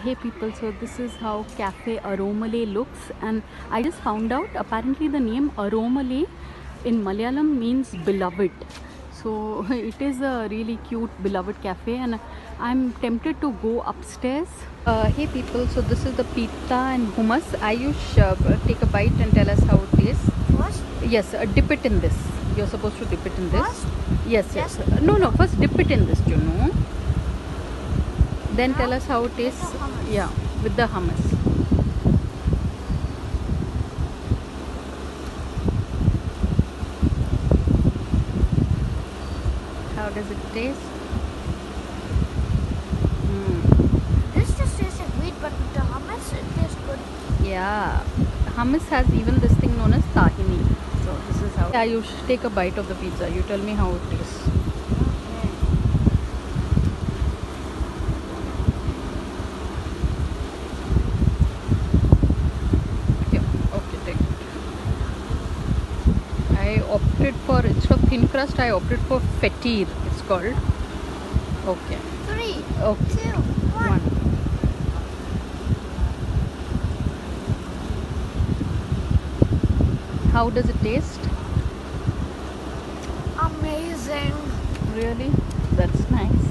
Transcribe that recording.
Hey people, so this is how Cafe Aromale looks, and I just found out apparently the name Aromale in Malayalam means beloved. So it is a really cute beloved cafe, and I'm tempted to go upstairs. Hey people, so this is the pita and hummus. Ayush, take a bite and tell us how it tastes. First? Yes, dip it in this. You're supposed to dip it in this. First? Yes, yes. No, first dip it in this, you know. Then tell us how it tastes. Yeah, with the hummus. How does it taste? This just tastes like wheat, but with the hummus, it tastes good. Yeah, hummus has even this thing known as tahini. So this is how. Yeah, you should take a bite of the pizza. You tell me how it tastes. I opted for, instead of thin crust, I opted for fettir, it's called. Okay. 3, Okay. 2, 1. How does it taste? Amazing. Really? That's nice.